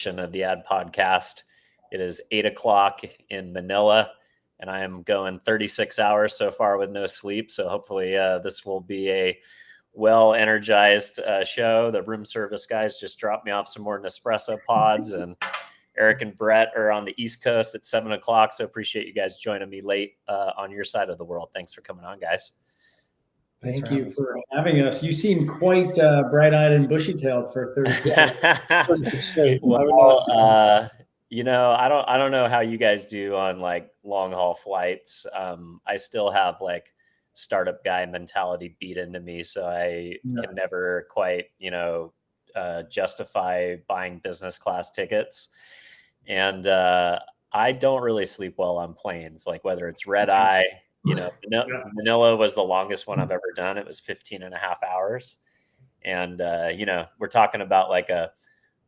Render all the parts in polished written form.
of the Ad Podcast. It is 8:00 in Manila, and I am going 36 hours so far with no sleep. So hopefully this will be a well-energized show. The room service guys just dropped me off some more Nespresso pods, and Eric and Brett are on the East Coast at 7:00. So appreciate you guys joining me late on your side of the world. Thanks for coming on, guys. Thank you for having us. You seem quite bright-eyed and bushy-tailed for 36 straight. Well, I don't know how you guys do on like long-haul flights. I still have like startup guy mentality beat into me, so I can never quite, justify buying business class tickets. And I don't really sleep well on planes, like whether it's red eye. Manila was the longest one I've ever done. It was 15 and a half hours. And, we're talking about like a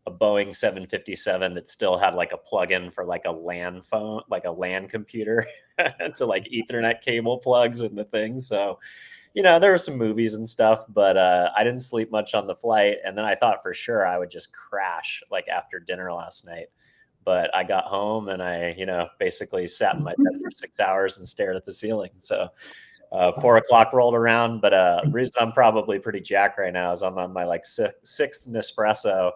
Boeing 757 that still had like a plug-in for like a LAN phone, like a LAN computer to like Ethernet cable plugs and the thing. So, there were some movies and stuff, but I didn't sleep much on the flight. And then I thought for sure I would just crash like after dinner last night. But I got home and I, basically sat in my bed for 6 hours and stared at the ceiling. So 4:00 rolled around. But the reason I'm probably pretty jacked right now is I'm on my like sixth Nespresso,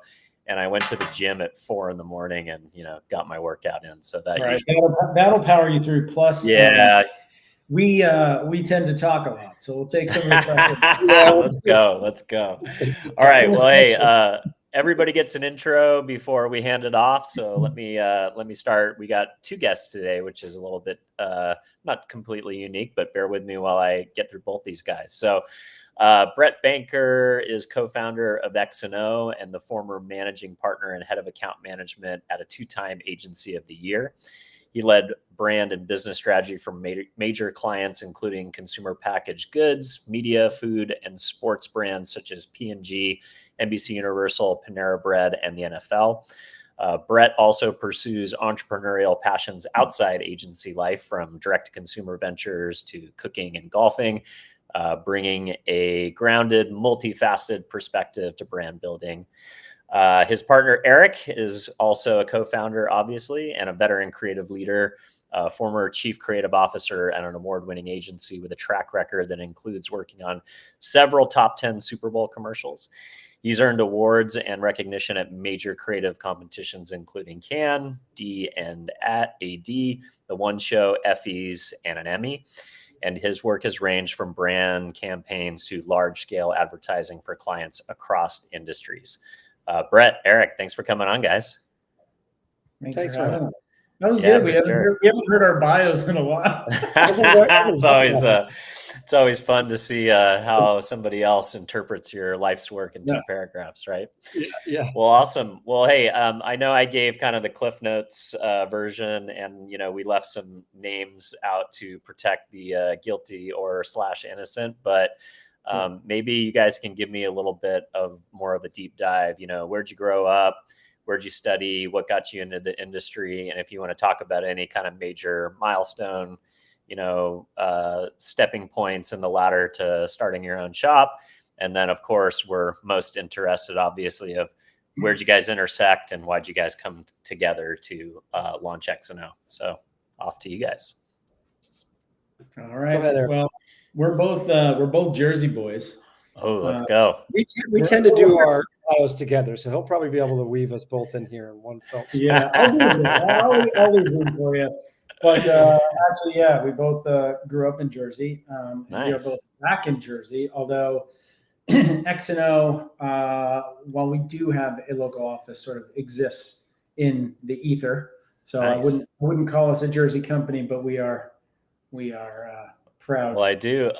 and I went to the gym at 4 a.m. and, got my workout in. So that that'll power you through. Plus, we tend to talk a lot, so we'll take some of the Let's go. All right. Well, hey, everybody gets an intro before we hand it off. So let me start. We got two guests today, which is a little bit not completely unique, but bear with me while I get through both these guys. So Brett Banker is co-founder of X&O and the former managing partner and head of account management at a 2-time Agency of the Year. He led brand and business strategy for major clients, including consumer packaged goods, media, food, and sports brands such as P&G, NBCUniversal, Panera Bread, and the NFL. Brett also pursues entrepreneurial passions outside agency life, from direct-to-consumer ventures to cooking and golfing, bringing a grounded, multi-faceted perspective to brand building. His partner, Eric, is also a co-founder, obviously, and a veteran creative leader, former chief creative officer at an award-winning agency with a track record that includes working on several top 10 Super Bowl commercials. He's earned awards and recognition at major creative competitions, including Cannes, D&AD, The One Show, Effies, and an Emmy. And his work has ranged from brand campaigns to large-scale advertising for clients across industries. Brett, Eric, thanks for coming on, guys. Thanks for having us. That was good. We haven't heard our bios in a while. It's always fun to see how somebody else interprets your life's work in 2 paragraphs, right? Yeah. Well, awesome. Well, hey, I know I gave kind of the Cliff Notes version, and we left some names out to protect the guilty or / innocent, but maybe you guys can give me a little bit of more of a deep dive. Where'd you grow up? Where'd you study? What got you into the industry? And if you want to talk about any kind of major milestone, stepping points in the ladder to starting your own shop. And then, of course, we're most interested, obviously, of where'd you guys intersect and why'd you guys come together to launch X&O? So off to you guys. All right. Well, we're both Jersey boys. Oh, let's go. We tend to do our bios together, so he'll probably be able to weave us both in here in one fell swoop. Yeah, I'll leave room for you. But actually, we both grew up in Jersey. Nice. We are both back in Jersey, although X&O, while we do have a local office, sort of exists in the ether. So nice. I wouldn't call us a Jersey company, but we are proud. Well, I do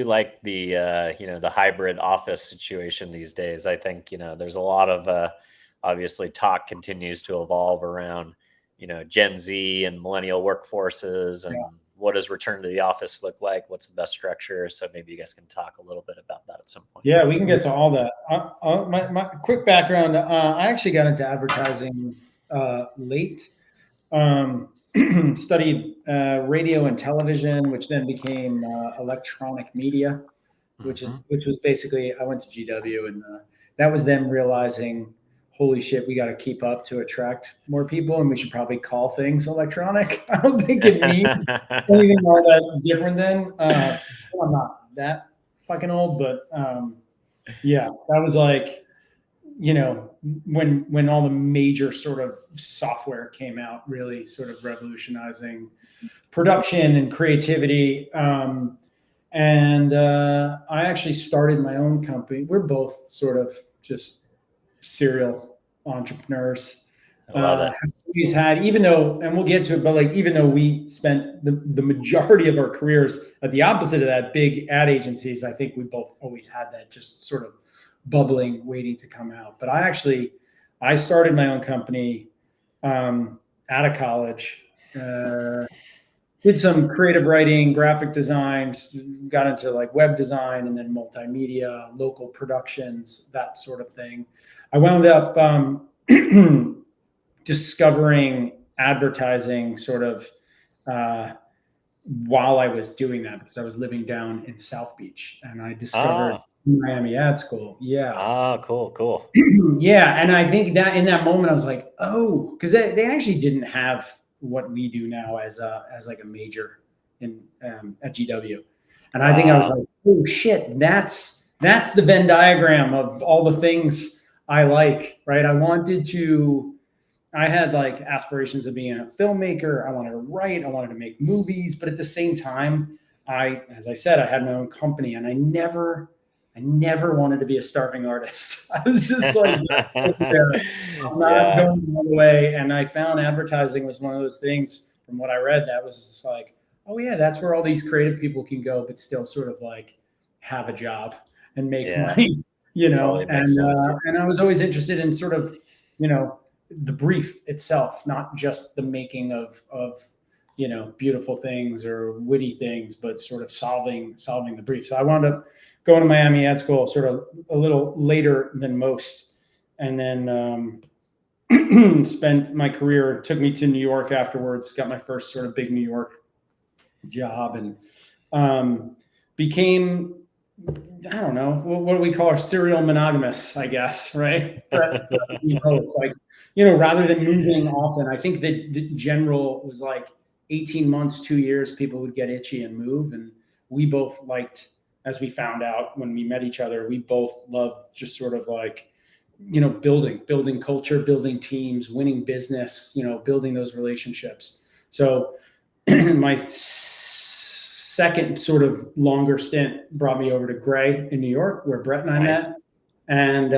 like the the hybrid office situation these days. I think there's a lot of obviously talk continues to evolve around Gen Z and millennial workforces, and what does return to the office look like? What's the best structure? So maybe you guys can talk a little bit about that at some point. Yeah, we can get to all that. My quick background: I actually got into advertising late. Studied radio and television, which then became electronic media, which was basically, I went to GW, and that was them realizing, holy shit, we got to keep up to attract more people, and we should probably call things electronic. I don't think it means anything all that different than. I'm not that fucking old, but yeah, that was like, when all the major sort of software came out, really sort of revolutionizing production and creativity. And I actually started my own company. We're both sort of just serial entrepreneurs. I love it. He's had, even though, and we'll get to it, but like, even though we spent the majority of our careers at the opposite of that, big ad agencies, I think we both always had that just sort of bubbling, waiting to come out. But I started my own company out of college, did some creative writing, graphic designs, got into like web design, and then multimedia, local productions, that sort of thing. I wound up discovering advertising sort of while I was doing that, because I was living down in South Beach, and I discovered Miami ad school. Yeah. Cool. Yeah. And I think that in that moment I was like, oh, because they actually didn't have what we do now as like a major in at GW. And I think I was like, oh shit, that's the Venn diagram of all the things I like, right? I had like aspirations of being a filmmaker. I wanted to write, I wanted to make movies, but at the same time, as I said, I had my own company, and I never wanted to be a starving artist. I was just like, I'm not going all the way. And I found advertising was one of those things, from what I read, that was just like, oh yeah, that's where all these creative people can go, but still sort of like have a job and make money, Totally and I was always interested in sort of, the brief itself, not just the making of beautiful things or witty things, but sort of solving the brief. So I wound up going to Miami ad school sort of a little later than most, and then spent my career, took me to New York afterwards, got my first sort of big New York job, and became, I don't know, what do we call our serial monogamous, I guess, right? But, it's like, rather than moving often, I think that the general was like 18 months, 2 years, people would get itchy and move. And we both liked, as we found out when we met each other, we both loved just sort of like, building culture, building teams, winning business, building those relationships. So my second sort of longer stint brought me over to Gray in New York, where Brett and I met. And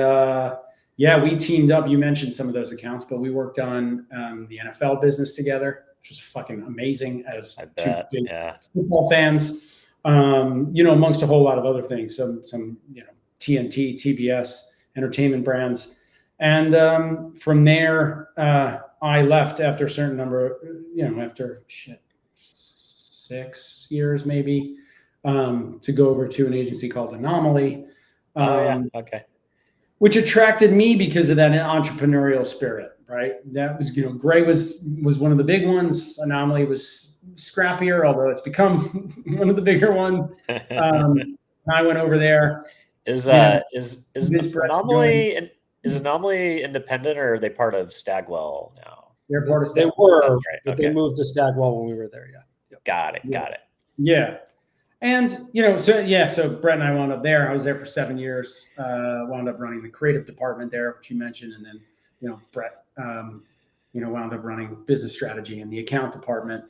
we teamed up. You mentioned some of those accounts, but we worked on the NFL business together, which was fucking amazing as two big football fans, amongst a whole lot of other things, some TNT, TBS, entertainment brands. And from there, I left after a certain number, after 6 years maybe, to go over to an agency called Anomaly. Which attracted me because of that entrepreneurial spirit, right? That was, Gray was one of the big ones. Anomaly was scrappier, although it's become one of the bigger ones. I went over there. Is Anomaly independent, or are they part of Stagwell now? They're part of Stagwell. They were, but they moved to Stagwell when we were there. Yeah. Yep. Got it. Yeah. And, so Brett and I wound up there. I was there for 7 years, wound up running the creative department there, which you mentioned. And then, Brett, wound up running business strategy in the account department.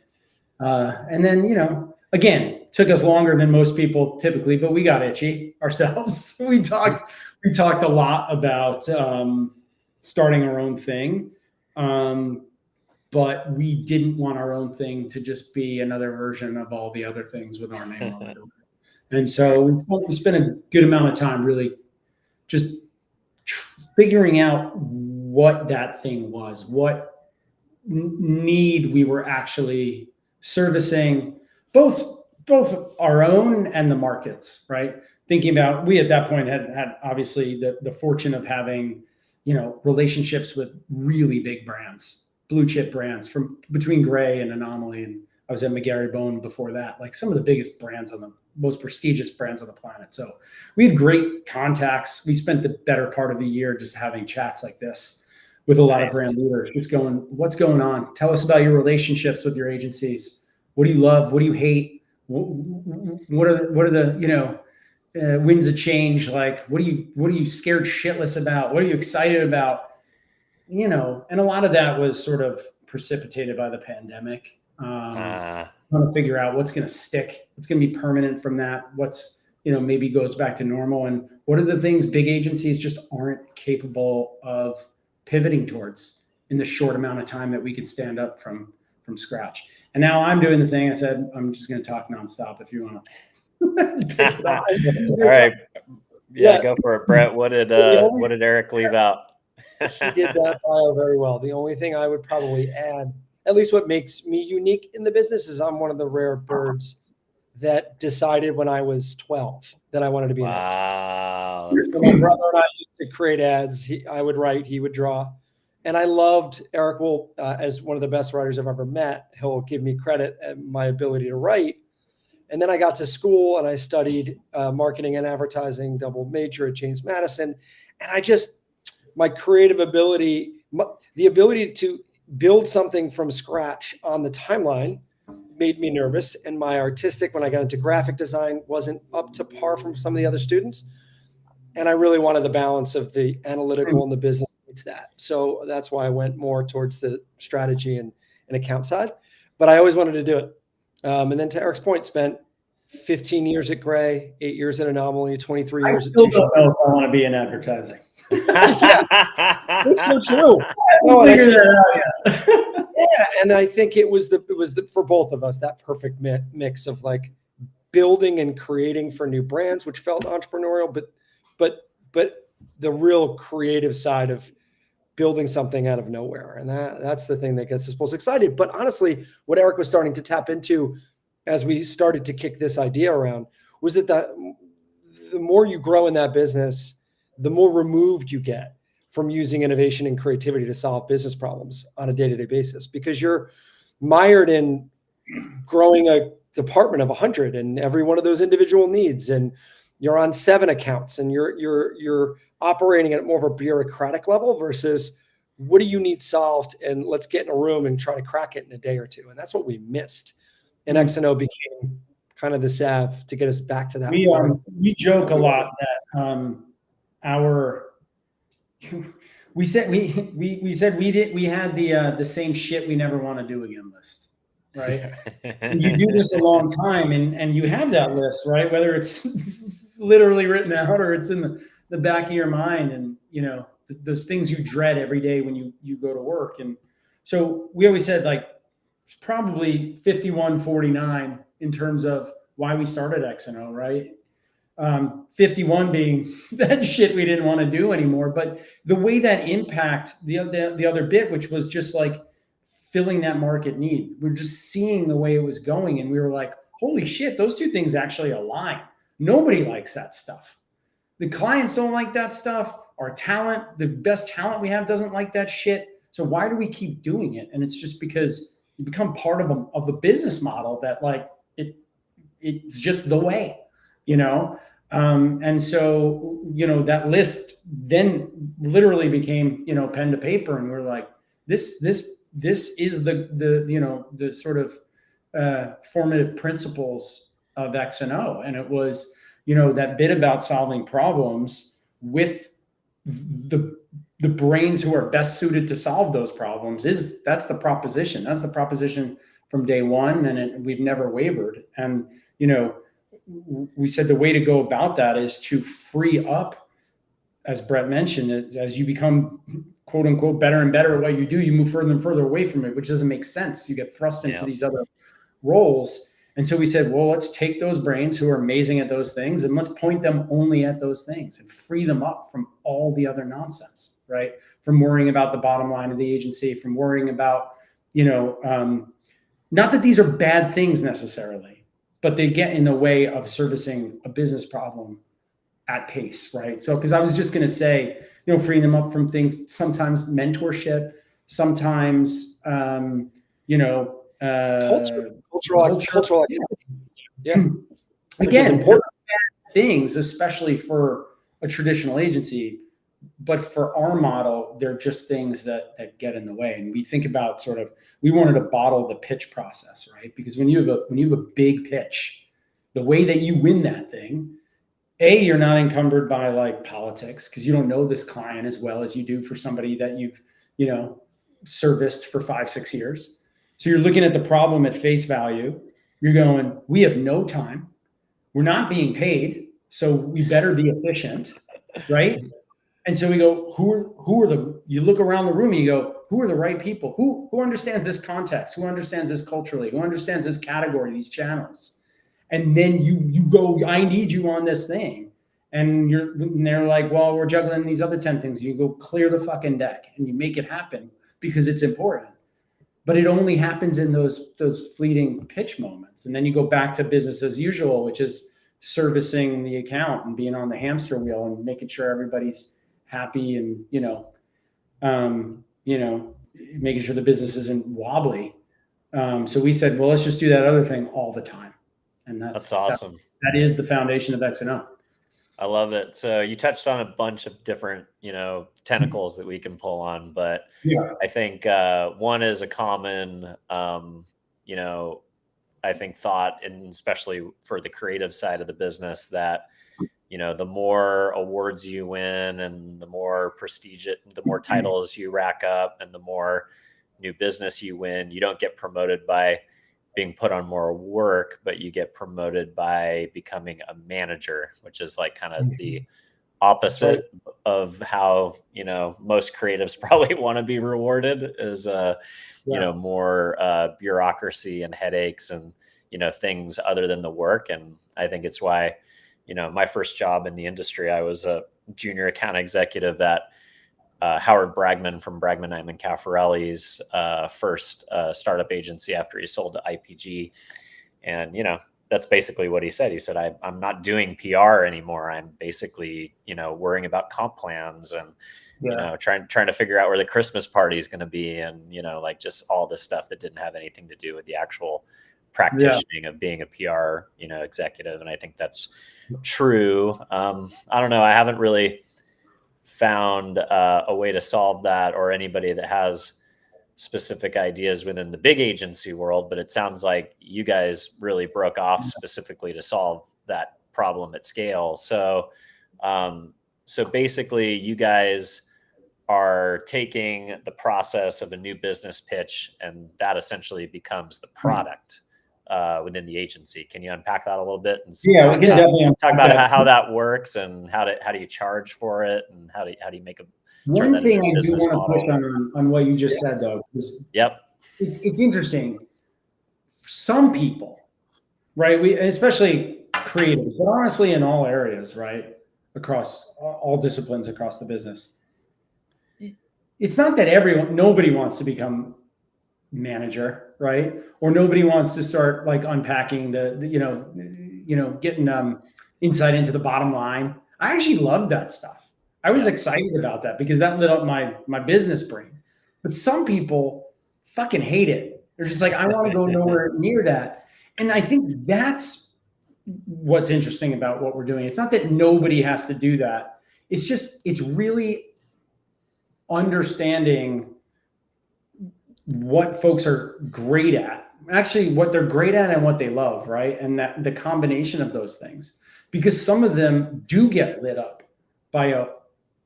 And then, again, took us longer than most people typically, but we got itchy ourselves. We talked a lot about starting our own thing. But we didn't want our own thing to just be another version of all the other things with our name on it. And so we spent a good amount of time really just figuring out what that thing was, what need we were actually servicing, both our own and the markets, right? Thinking about, we at that point had obviously the fortune of having, relationships with really big brands, blue chip brands, from between Gray and Anomaly, and I was at McGarry Bone before that, like some of the biggest brands on most prestigious brands on the planet. So we had great contacts. We spent the better part of the year just having chats like this with a lot of brand leaders, just going, what's going on? Tell us about your relationships with your agencies. What do you love? What do you hate? What are the winds of change? Like, what are you scared shitless about? What are you excited about? And a lot of that was sort of precipitated by the pandemic. Trying to figure out what's going to stick, what's going to be permanent from that, what's, maybe goes back to normal, and what are the things big agencies just aren't capable of pivoting towards in the short amount of time that we could stand up from scratch. And now I'm doing the thing. I said, I'm just going to talk nonstop if you want to pick it up. All right. Yeah, go for it, Brett. What did Eric leave out? He did that bio very well. The only thing I would probably add, at least what makes me unique in the business, is I'm one of the rare birds that decided when I was 12 that I wanted to be an Wow. actor. So my brother and I used to create ads. I would write, he would draw. And I loved Eric will, as one of the best writers I've ever met, he'll give me credit at my ability to write. And then I got to school and I studied marketing and advertising, double major at James Madison. And my creative ability, the ability to build something from scratch on the timeline made me nervous. And my artistic, when I got into graphic design, wasn't up to par from some of the other students. And I really wanted the balance of the analytical and the business needs that. So that's why I went more towards the strategy and account side. But I always wanted to do it. And then to Eric's point, spent 15 years at Gray, 8 years at Anomaly, 23 years at I still don't know if I want to be in advertising. That's so true. Yeah, and I think it was for both of us, that perfect mix of like building and creating for new brands, which felt entrepreneurial, but the real creative side of building something out of nowhere. And that's the thing that gets us both excited. But honestly, what Eric was starting to tap into as we started to kick this idea around was that the more you grow in that business, the more removed you get from using innovation and creativity to solve business problems on a day-to-day basis, because you're mired in growing a department of 100 and every one of those individual needs, and you're on 7 accounts and you're operating at more of a bureaucratic level versus what do you need solved, and let's get in a room and try to crack it in a day or two. And that's what we missed. And X&O became kind of the salve to get us back to that. We joke a lot that we said we had the same shit we never want to do again list, right? And you do this a long time and you have that list, right? Whether it's literally written out or it's in the back of your mind, and those things you dread every day when you go to work. And so we always said, like, probably 51-49 in terms of why we started X&O, right? 51 being that shit we didn't want to do anymore. But the way that impact the other bit, which was just like filling that market need, we're just seeing the way it was going. And we were like, holy shit, those two things actually align. Nobody likes that stuff. The clients don't like that stuff. Our talent, the best talent we have, doesn't like that shit. So why do we keep doing it? And it's just because you become part of a business model that, like, it's just the way, and so, that list then literally became, pen to paper. And we're like, this is the sort of formative principles of X&O. And it was, that bit about solving problems with the brains who are best suited to solve those problems. That's the proposition. That's the proposition from day one. And we've never wavered. And, we said the way to go about that is to free up, as Brett mentioned, as you become quote unquote better and better at what you do, you move further and further away from it, which doesn't make sense. You get thrust into these other roles. And so we said, well, let's take those brains who are amazing at those things and let's point them only at those things and free them up from all the other nonsense, right? From worrying about the bottom line of the agency, from worrying about, not that these are bad things necessarily, but they get in the way of servicing a business problem at pace, right? So, because I was just going to say, freeing them up from things, sometimes mentorship, sometimes, cultural activity. Yeah. which is important. Things, especially for a traditional agency, but for our model, they're just things that get in the way. And we think about we wanted to bottle the pitch process, right? Because when you have a big pitch, the way that you win that thing, you're not encumbered by like politics because you don't know this client as well as you do for somebody that you've, serviced for 5-6 years. So you're looking at the problem at face value. You're going, we have no time. We're not being paid. So we better be efficient, right? And so we go, you look around the room and you go, who are the right people? Who understands this context? Who understands this culturally? Who understands this category, these channels? And then you go, I need you on this thing. And they're like, well, we're juggling these other 10 things. You go clear the fucking deck and you make it happen because it's important. But it only happens in those fleeting pitch moments. And then you go back to business as usual, which is servicing the account and being on the hamster wheel and making sure everybody's happy and, making sure the business isn't wobbly. So we said, well, let's just do that other thing all the time. And that's awesome. That is the foundation of X&O. I love it. So you touched on a bunch of different, tentacles that we can pull on, but I think one is a common, I think thought, and especially for the creative side of the business, that, the more awards you win and the more prestige, the more titles you rack up and the more new business you win, you don't get promoted by being put on more work, but you get promoted by becoming a manager, which is like kind of the opposite of how, most creatives probably want to be rewarded, is, more bureaucracy and headaches and, things other than the work. And I think it's why, my first job in the industry, I was a junior account executive at Howard Bragman from Bragman Nyman Caffarelli's first startup agency after he sold to IPG. And, that's basically what he said. He said, I'm not doing PR anymore. I'm basically, worrying about comp plans and, trying to figure out where the Christmas party is going to be. And, like just all this stuff that didn't have anything to do with the actual practicing of being a PR, executive. And I think that's true. I don't know. I haven't really found a way to solve that, or anybody that has specific ideas within the big agency world, but it sounds like you guys really broke off specifically to solve that problem at scale. So, so basically you guys are taking the process of a new business pitch and that essentially becomes the product within the agency. Can you unpack that a little bit? And talk about how that works and how do you charge for it and how do you make a one thing I do want to push on what you just said though, is it's interesting. Some people, right? Especially creatives, but honestly in all areas, right? Across all disciplines across the business. It's not that nobody wants to become manager, right? Or nobody wants to start like unpacking getting insight into the bottom line. I actually love that stuff. I was excited about that because that lit up my business brain. But some people fucking hate it. They're just like, I want to go nowhere near that. And I think that's what's interesting about what we're doing. It's not that nobody has to do that. It's really understanding what folks are great at, actually what they're great at and what they love, right? And that the combination of those things, because some of them do get lit up by a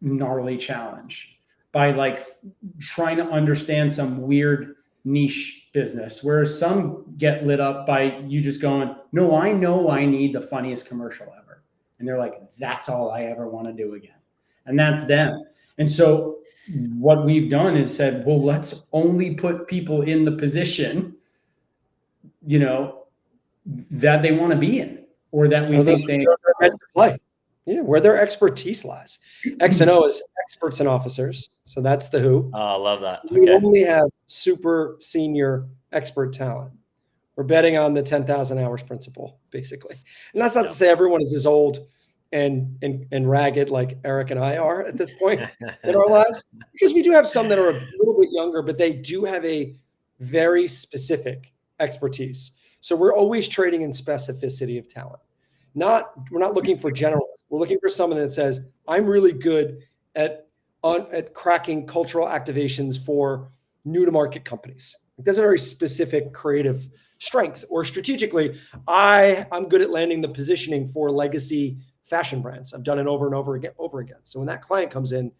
gnarly challenge, by like trying to understand some weird niche business, whereas some get lit up by you just going, no, I know I need the funniest commercial ever. And they're like, that's all I ever want to do again. And that's them. And so what we've done is said, well, let's only put people in the position, that they want to be in, or that we think they play. Yeah, where their expertise lies. X&O is experts and officers. So that's the who. Oh, I love that. We only have super senior expert talent. We're betting on the 10,000 hours principle, basically. And that's not to say everyone is as old and ragged like Eric and I are at this point in our lives, because we do have some that are a little bit younger, but they do have a very specific expertise. So we're always trading in specificity of talent. we're not looking for generalists. We're looking for someone that says, I'm really good at cracking cultural activations for new to market companies. That's a very specific creative strength. Or strategically, I'm good at landing the positioning for legacy fashion brands. I've done it over and over again. So when that client comes in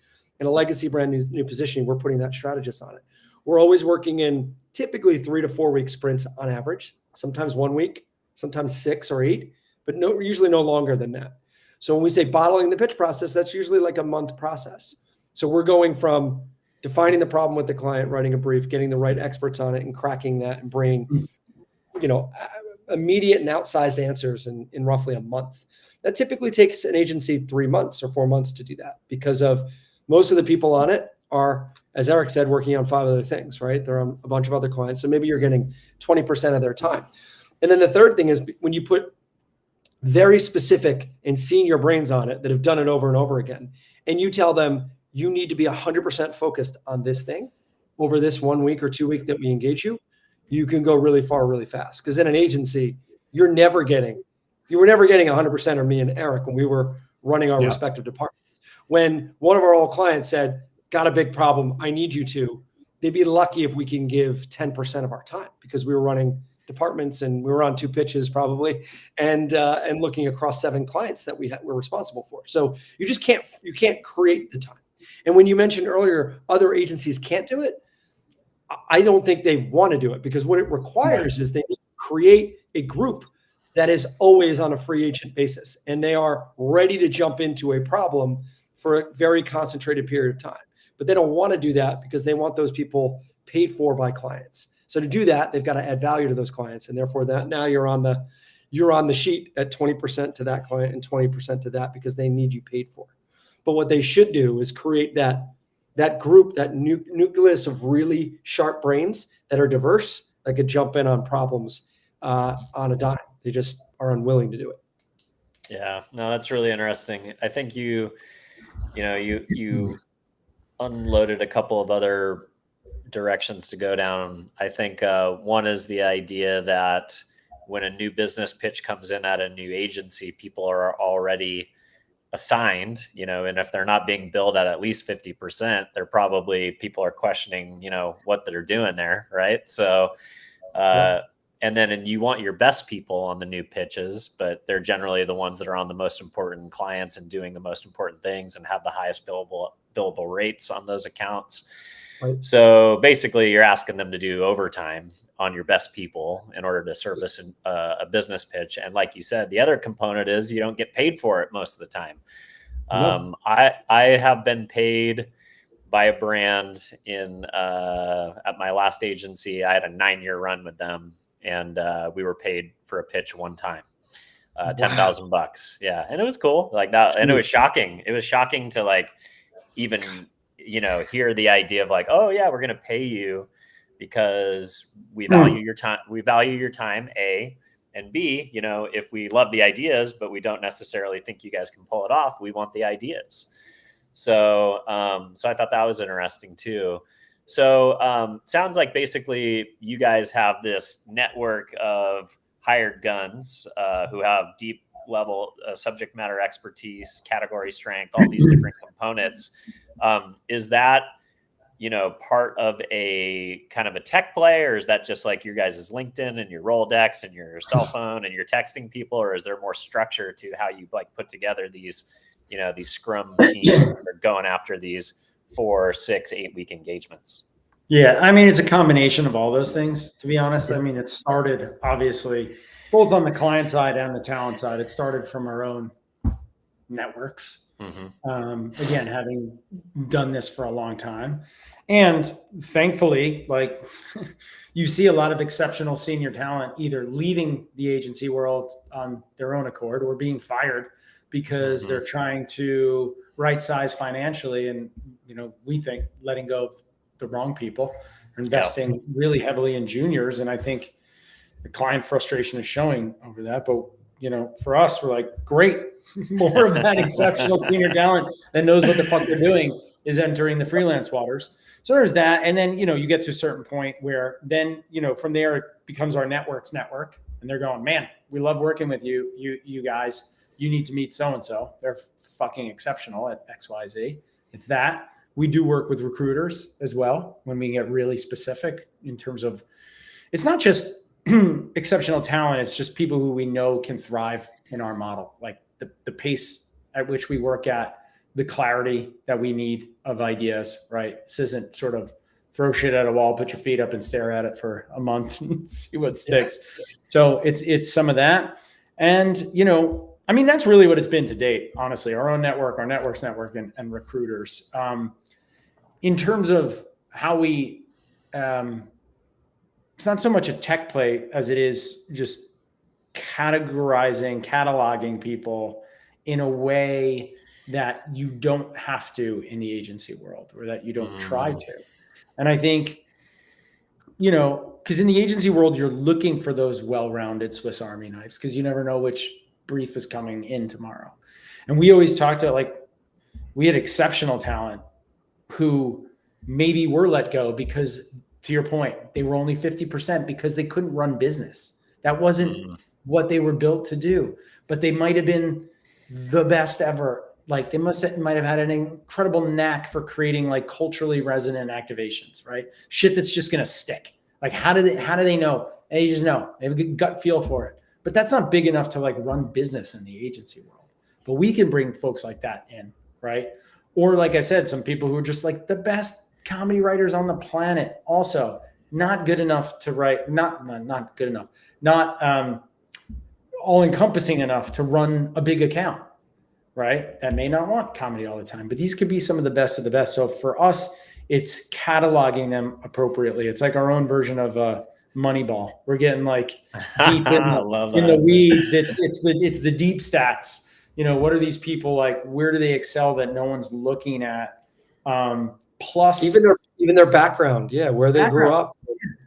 a legacy brand new positioning, we're putting that strategist on it. We're always working in typically 3 to 4 week sprints on average, sometimes 1 week, sometimes 6 or 8, but usually no longer than that. So when we say bottling the pitch process, that's usually like a month process. So we're going from defining the problem with the client, writing a brief, getting the right experts on it, and cracking that and bringing, immediate and outsized answers in roughly a month. That typically takes an agency 3 months or 4 months to do that, because of most of the people on it are, as Eric said, working on 5 other things, right? They're on a bunch of other clients. So maybe you're getting 20% of their time. And then the third thing is when you put very specific and senior brains on it that have done it over and over again, and you tell them you need to be 100% focused on this thing over this 1 week or 2 week that we engage you, you can go really far, really fast. Because in an agency, you were never getting 100% of me and Eric when we were running our respective departments. When one of our old clients said, got a big problem, I need you to, they'd be lucky if we can give 10% of our time, because we were running departments and we were on 2 pitches probably, and looking across 7 clients that we're responsible for. So you just can't create the time. And when you mentioned earlier, other agencies can't do it, I don't think they want to do it, because what it requires is they need to create a group that is always on a free agent basis, and they are ready to jump into a problem for a very concentrated period of time. But they don't want to do that because they want those people paid for by clients. So to do that, they've got to add value to those clients, and therefore that now you're on the sheet at 20% to that client and 20% to that, because they need you paid for. But what they should do is create that group, that nucleus of really sharp brains that are diverse, that could jump in on problems on a dime. They just are unwilling to do it. Yeah, no, that's really interesting. I think you unloaded a couple of other directions to go down. I think one is the idea that when a new business pitch comes in at a new agency, people are already assigned, and if they're not being billed at least 50%, people are questioning, what they're doing there. Right. So, and you want your best people on the new pitches, but they're generally the ones that are on the most important clients and doing the most important things and have the highest billable rates on those accounts. Right. So basically you're asking them to do overtime on your best people in order to service a business pitch. And like you said, the other component is you don't get paid for it most of the time. I have been paid by a brand at my last agency. I had a 9-year run with them, and we were paid for a pitch one time, $10,000. Yeah. And it was cool like that. And it was shocking. It was shocking to even, hear the idea of oh yeah, we're going to pay you because we value your time. We value your time, A, and B, if we love the ideas, but we don't necessarily think you guys can pull it off, we want the ideas. So, so I thought that was interesting too. So, sounds like basically you guys have this network of hired guns who have deep level subject matter expertise, category strength, all these different components. Is that, part of a kind of a tech play, or is that just like your guys' LinkedIn and your Rolodex and your cell phone and you're texting people, or is there more structure to how you put together these, these scrum teams that are going after these 4, 6, 8 week engagements? Yeah. I mean, it's a combination of all those things, to be honest. I mean, it started obviously both on the client side and the talent side. It started from our own networks. Again, having done this for a long time, and thankfully, you see a lot of exceptional senior talent either leaving the agency world on their own accord or being fired because they're trying to right size financially. And, we think letting go of the wrong people, investing really heavily in juniors. And I think the client frustration is showing over that, but for us, we're great. More of that exceptional senior talent that knows what the fuck they're doing is entering the freelance waters. So there's that. And then, you get to a certain point where then, from there, it becomes our network's network. and they're going, man, we love working with you guys. You need to meet so-and-so. They're fucking exceptional at XYZ. It's that. We do work with recruiters as well when we get really specific in terms of, it's not just exceptional talent. It's just people who we know can thrive in our model, like the pace at which we work at, the clarity that we need of ideas, right? This isn't sort of throw shit at a wall, put your feet up and stare at it for a month and see what sticks. Yeah. So it's some of that. And, you know, I mean, that's really what it's been to date, honestly, our own network, our network's network and recruiters. In terms of how we, it's not so much a tech play as it is just cataloging people in a way that you don't have to in the agency world, or that you don't try to. And I think, you know, because in the agency world, you're looking for those well-rounded Swiss Army knives, because you never know which brief is coming in tomorrow. And we always talked to, like, we had exceptional talent who maybe were let go because, to your point, they were only 50% because they couldn't run business. That wasn't what they were built to do, but they might have been the best ever. Like, they might have had an incredible knack for creating like culturally resonant activations, right? Shit that's just going to stick. Like, how do they know? And you just know, they have a good gut feel for it, but that's not big enough to like run business in the agency world. But we can bring folks like that in, right? Or, like I said, some people who are just like the best comedy writers on the planet, also not good enough to write, not good enough, not all encompassing enough to run a big account, right? That may not want comedy all the time, but these could be some of the best of the best. So for us, it's cataloging them appropriately. It's like our own version of Moneyball. We're getting like deep in the weeds. It's the deep stats. You know, what are these people like? Where do they excel that no one's looking at? Plus even their background. Yeah. Where they grew up,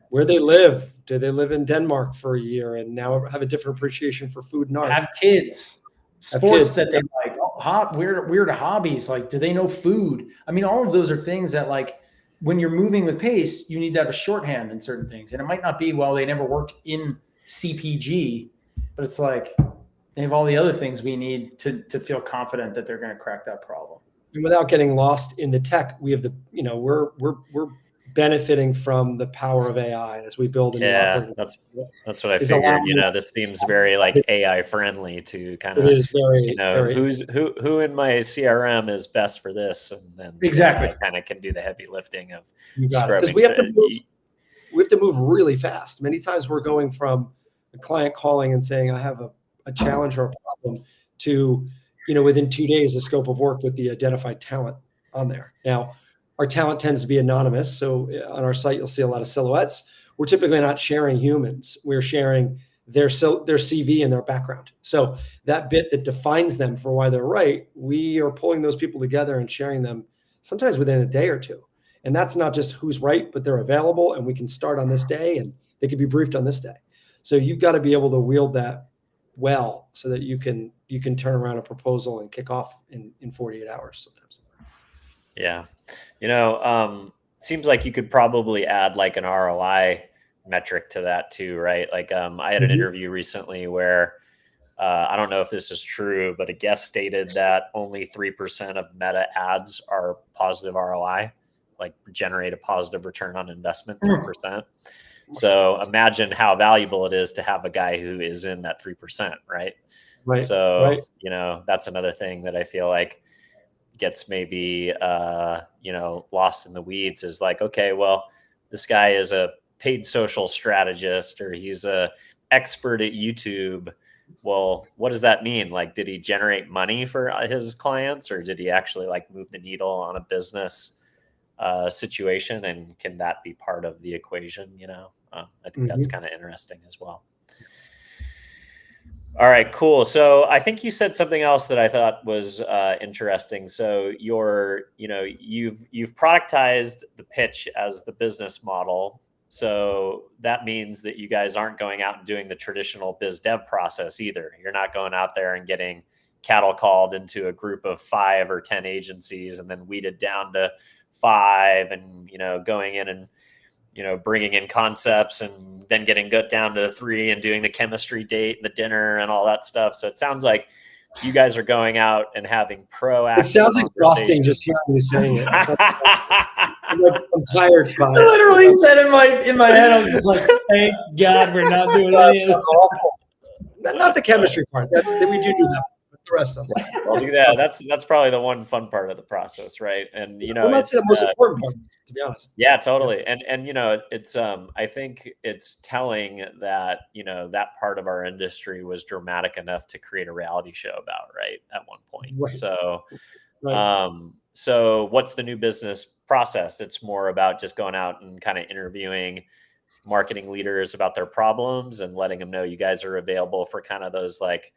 where they live. Do they live in Denmark for a year and now have a different appreciation for food and art? Have kids, sports that they like, weird hobbies. Like, do they know food? I mean, all of those are things that, like, when you're moving with pace, you need to have a shorthand in certain things. And it might not be, well, they never worked in CPG, but it's like they have all the other things we need to feel confident that they're going to crack that problem. And without getting lost in the tech, we have we're benefiting from the power of AI as we build a new operating system. That's what I figured. You know, this seems very like AI friendly to kind of, who in my CRM is best for this, and then exactly kind of can do the heavy lifting of scrubbing. We have to move really fast. Many times we're going from a client calling and saying, I have a challenge or a problem, to, within 2 days, a scope of work with the identified talent on there. Now, our talent tends to be anonymous. So on our site, you'll see a lot of silhouettes. We're typically not sharing humans. We're sharing their CV and their background. So that bit that defines them for why they're right, we are pulling those people together and sharing them sometimes within a day or two. And that's not just who's right, but they're available and we can start on this day and they can be briefed on this day. So you've got to be able to wield that well so that you can turn around a proposal and kick off in 48 hours sometimes. Yeah. Seems like you could probably add like an ROI metric to that too, right? Like, I had an interview recently where, I don't know if this is true, but a guest stated that only 3% of Meta ads are positive ROI, like generate a positive return on investment, 3%. So imagine how valuable it is to have a guy who is in that 3%, right? Right. So, that's another thing that I feel like gets maybe, lost in the weeds, is like, okay, well, this guy is a paid social strategist, or he's a expert at YouTube. Well, what does that mean? Like, did he generate money for his clients, or did he actually like move the needle on a business situation? And can that be part of the equation? I think that's kind of interesting as well. All right, cool. So I think you said something else that I thought was interesting. So you've productized the pitch as the business model. So that means that you guys aren't going out and doing the traditional biz dev process either. You're not going out there and getting cattle called into a group of 5 or 10 agencies and then weeded down to 5 and, going in and, bringing in concepts and then getting down to 3 and doing the chemistry date and the dinner and all that stuff. So it sounds like you guys are going out and having proactive. It sounds exhausting just hearing you saying it. I'm tired. I literally said in my head, I was just like, "Thank God we're not doing any of That's awful. Not the chemistry part. We do that. But the rest of it. Well, yeah, that's probably the one fun part of the process, right? And that's the most important part, to be honest. Yeah, totally. And it's I think it's telling that that part of our industry was dramatic enough to create a reality show about, right, at one point. Right. So Right. So what's the new business process? It's more about just going out and kind of interviewing marketing leaders about their problems and letting them know you guys are available for kind of those like,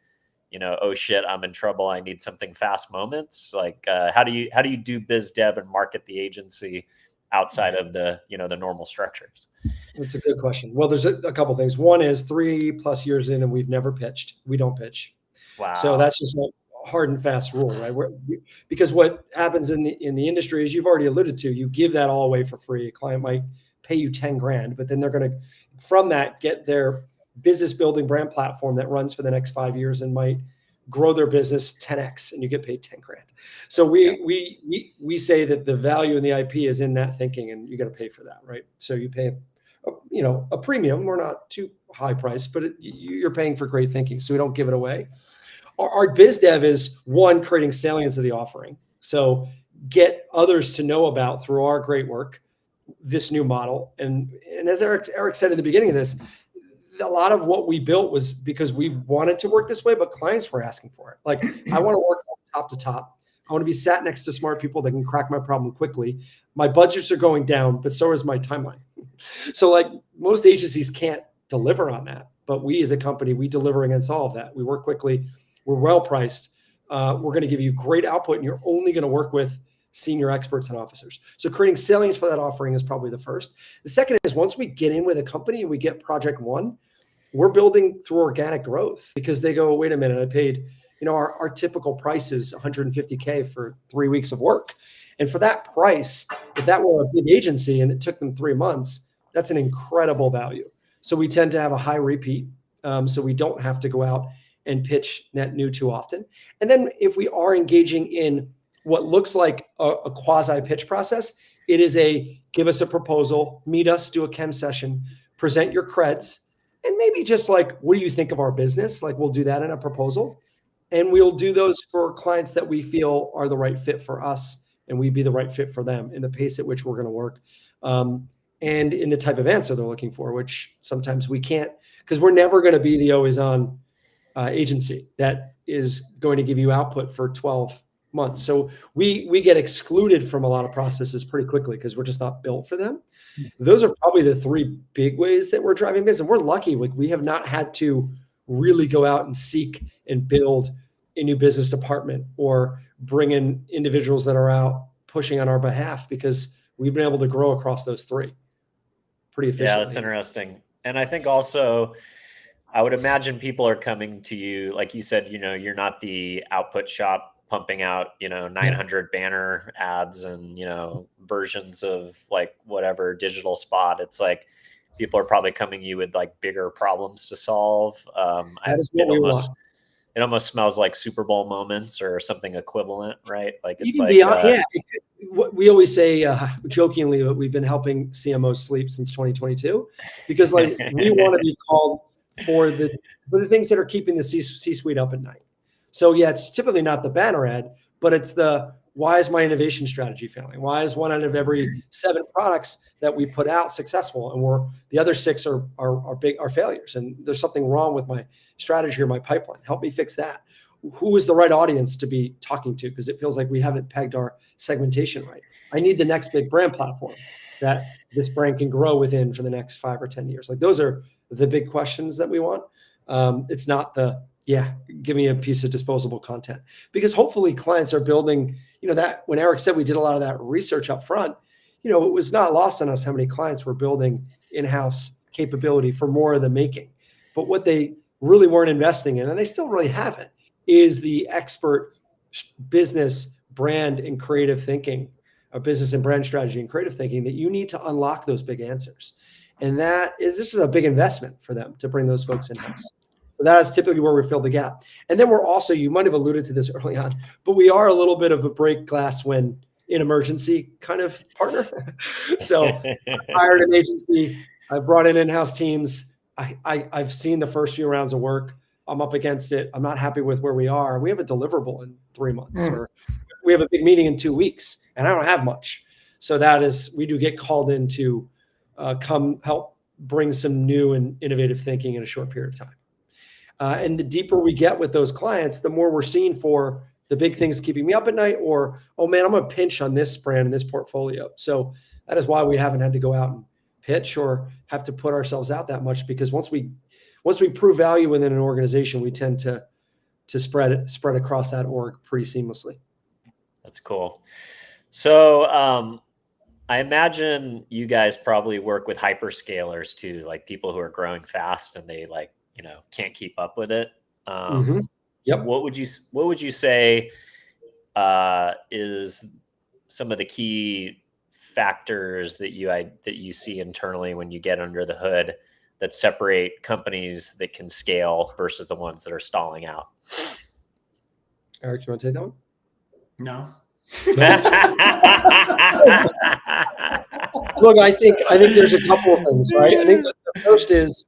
oh shit, I'm in trouble, I need something fast moments. Like how do you do biz dev and market the agency outside of the the normal structures? That's a good question. Well, there's a couple things. One is 3+ years in and we've never pitched. We don't pitch. Wow. So that's just a hard and fast rule, right? Because what happens in the industry is, you've already alluded to, you give that all away for free. A client might pay you 10 grand, but then they're going to, from that, get their business building brand platform that runs for the next 5 years and might grow their business 10x, and you get paid 10 grand. So we say that the value in the IP is in that thinking, and you got to pay for that, right? So you pay a premium. We're not too high priced, but you're paying for great thinking, so we don't give it away. Our biz dev is, one, creating salience of the offering. So get others to know about, through our great work, this new model. And as Eric said in the beginning of this, a lot of what we built was because we wanted to work this way, but clients were asking for it. Like, I want to work top to top. I want to be sat next to smart people that can crack my problem quickly. My budgets are going down, but so is my timeline. So like, most agencies can't deliver on that, but we as a company, we deliver against all of that. We work quickly. We're well priced. We're going to give you great output, and you're only going to work with senior experts and officers. So creating salience for that offering is probably the first. The second is, once we get in with a company and we get project one, we're building through organic growth, because they go, wait a minute, I paid, our typical price is $150K for 3 weeks of work. And for that price, if that were a big agency and it took them 3 months, that's an incredible value. So we tend to have a high repeat. So we don't have to go out and pitch net new too often. And then if we are engaging in what looks like a quasi pitch process, it is give us a proposal, meet us, do a chem session, present your creds, and maybe just like, what do you think of our business? Like, we'll do that in a proposal, and we'll do those for clients that we feel are the right fit for us, and we'd be the right fit for them in the pace at which we're going to work. And in the type of answer they're looking for, which sometimes we can't, because we're never going to be the always on agency that is going to give you output for 12 months. So we get excluded from a lot of processes pretty quickly, because we're just not built for them. Those are probably the 3 big ways that we're driving business. And we're lucky. We have not had to really go out and seek and build a new business department or bring in individuals that are out pushing on our behalf, because we've been able to grow across those 3 pretty efficiently. Yeah, that's interesting. And I think also, I would imagine people are coming to you, like you said, you're not the output shop pumping out, 900 banner ads and, versions of like whatever digital spot. It's like, people are probably coming to you with like bigger problems to solve. That is what we want. It almost smells like Super Bowl moments or something equivalent, right? Like, it's Even like, beyond, we always say jokingly that we've been helping CMOs sleep since 2022, because like, we want to be called for the things that are keeping the C-suite up at night. So yeah, it's typically not the banner ad, but it's why is my innovation strategy failing? Why is 1 out of every 7 products that we put out successful, and the other 6 are failures? And there's something wrong with my strategy or my pipeline. Help me fix that. Who is the right audience to be talking to? Because it feels like we haven't pegged our segmentation right. I need the next big brand platform that this brand can grow within for the next 5 or 10 years. Like, those are the big questions that we want. It's not give me a piece of disposable content, because hopefully clients are building, that when Eric said we did a lot of that research up front, it was not lost on us how many clients were building in-house capability for more of the making. But what they really weren't investing in, and they still really haven't, is the expert business, brand, and creative thinking, or business and brand strategy and creative thinking, that you need to unlock those big answers. And this is a big investment for them to bring those folks in-house. So that is typically where we fill the gap. And then we're also, you might have alluded to this early on, but we are a little bit of a break glass when in emergency kind of partner. So I hired an agency. I brought in-house teams. I've seen the first few rounds of work. I'm up against it. I'm not happy with where we are. We have a deliverable in 3 months, or we have a big meeting in 2 weeks, and I don't have much. So we do get called in to come help bring some new and innovative thinking in a short period of time. And the deeper we get with those clients, the more we're seeing for the big things keeping me up at night, or, oh man, I'm going to pinch on this brand and this portfolio. So that is why we haven't had to go out and pitch or have to put ourselves out that much, because once we prove value within an organization, we tend to spread across that org pretty seamlessly. That's cool. So I imagine you guys probably work with hyperscalers too, like people who are growing fast and they can't keep up with it. Yep. What would you say is some of the key factors that you see internally when you get under the hood that separate companies that can scale versus the ones that are stalling out? Eric, you want to take that one? No. Look, I think there's a couple of things, right? I think the first is,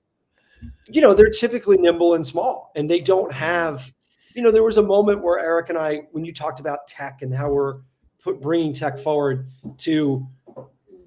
they're typically nimble and small, and they don't have, there was a moment where Eric and I, when you talked about tech and how we're bringing tech forward to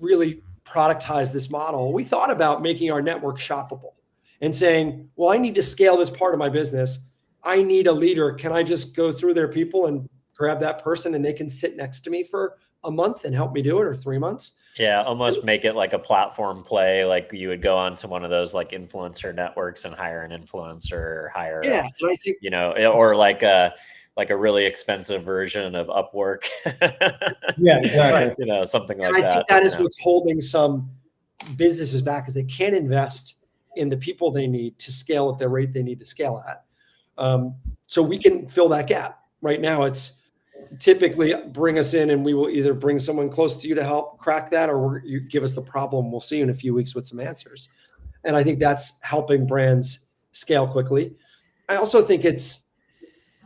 really productize this model, we thought about making our network shoppable and saying, well, I need to scale this part of my business. I need a leader. Can I just go through their people and grab that person and they can sit next to me for a month and help me do it, or 3 months? Yeah, almost make it like a platform play. Like you would go onto one of those like influencer networks and hire an influencer, or hire, and I think, or like a really expensive version of Upwork. Yeah, exactly. Something like and that. I think that is what's holding some businesses back, is they can't invest in the people they need to scale at the rate they need to scale at. So we can fill that gap. Right now, it's typically bring us in and we will either bring someone close to you to help crack that, or you give us the problem. We'll see you in a few weeks with some answers. And I think that's helping brands scale quickly. I also think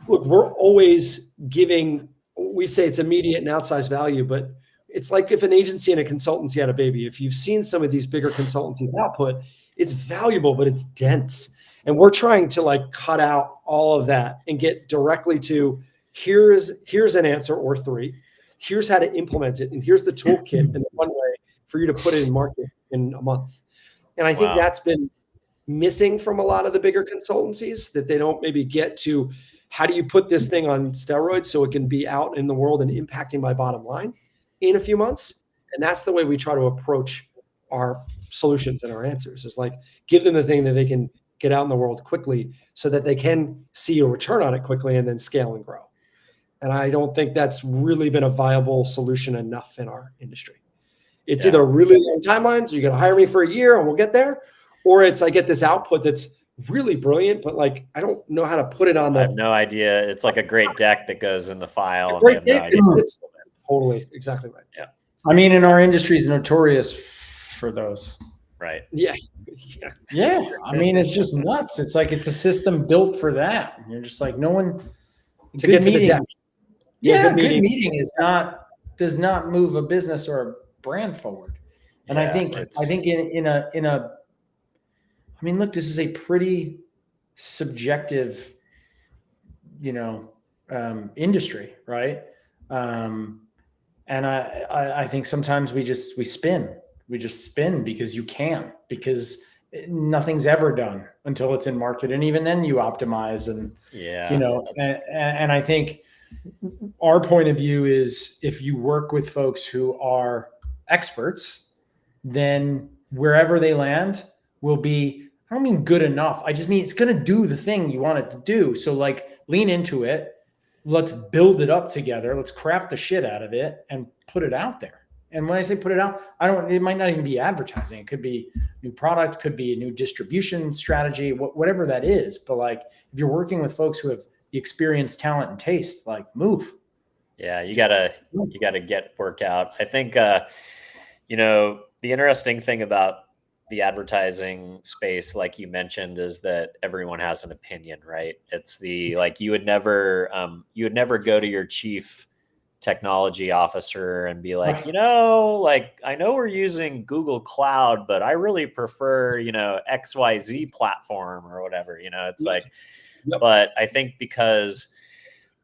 look, we're always giving, we say it's immediate and outsized value, but it's like if an agency and a consultancy had a baby. If you've seen some of these bigger consultancies output, it's valuable, but it's dense. And we're trying to cut out all of that and get directly to, here's an answer or 3. Here's how to implement it. And here's the toolkit and the one way for you to put it in market in a month. And I think that's been missing from a lot of the bigger consultancies, that they don't maybe get to, how do you put this thing on steroids so it can be out in the world and impacting my bottom line in a few months? And that's the way we try to approach our solutions and our answers, is give them the thing that they can get out in the world quickly so that they can see a return on it quickly and then scale and grow. And I don't think that's really been a viable solution enough in our industry. It's either really long timelines, you're going to hire me for a year and we'll get there, or it's I get this output that's really brilliant, but I don't know how to put it on I have no idea. It's like a great deck that goes in the file. It's totally exactly right. Yeah. I mean, in our industry is notorious for those. Right. Yeah. I mean, it's just nuts. It's like, it's a system built for that. And you're just like, no one, to get to the depth. Good meeting does not move a business or a brand forward. And I think look, this is a pretty subjective, industry, right? And I think sometimes we spin because you can, because nothing's ever done until it's in market. And even then you optimize and, and I think our point of view is, if you work with folks who are experts, then wherever they land will be, I don't mean good enough. I just mean it's going to do the thing you want it to do. So lean into it. Let's build it up together. Let's craft the shit out of it and put it out there. And when I say put it out, it might not even be advertising. It could be new product, could be a new distribution strategy, whatever that is. But if you're working with folks who have the experience, talent, and taste, move. Yeah, you gotta get work out. I think the interesting thing about the advertising space, like you mentioned, is that everyone has an opinion, right? It's like you would never go to your chief technology officer and be like, like, I know we're using Google Cloud, but I really prefer, XYZ platform or whatever, it's like, but I think because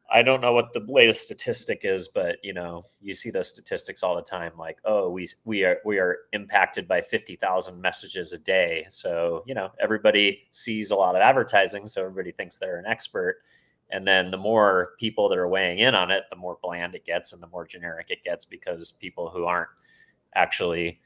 I don't know what the latest statistic is, but you see those statistics all the time. Like, oh, we are impacted by 50,000 messages a day. So everybody sees a lot of advertising, so everybody thinks they're an expert. And then the more people that are weighing in on it, the more bland it gets, and the more generic it gets, because people who aren't actually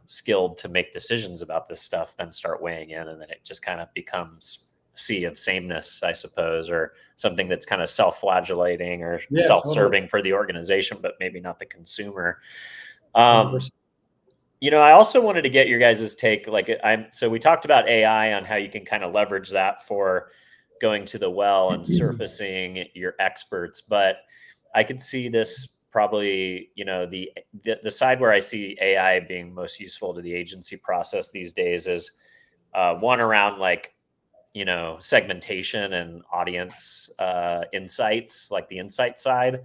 skilled to make decisions about this stuff then start weighing in, and then it just kind of becomes sea of sameness, I suppose, or something that's kind of self-flagellating or self-serving for the organization, but maybe not the consumer. I also wanted to get your guys' take. So we talked about AI on how you can kind of leverage that for going to the well and surfacing your experts, but I could see this probably, the side where I see AI being most useful to the agency process these days is one around segmentation and audience insights, like the insight side.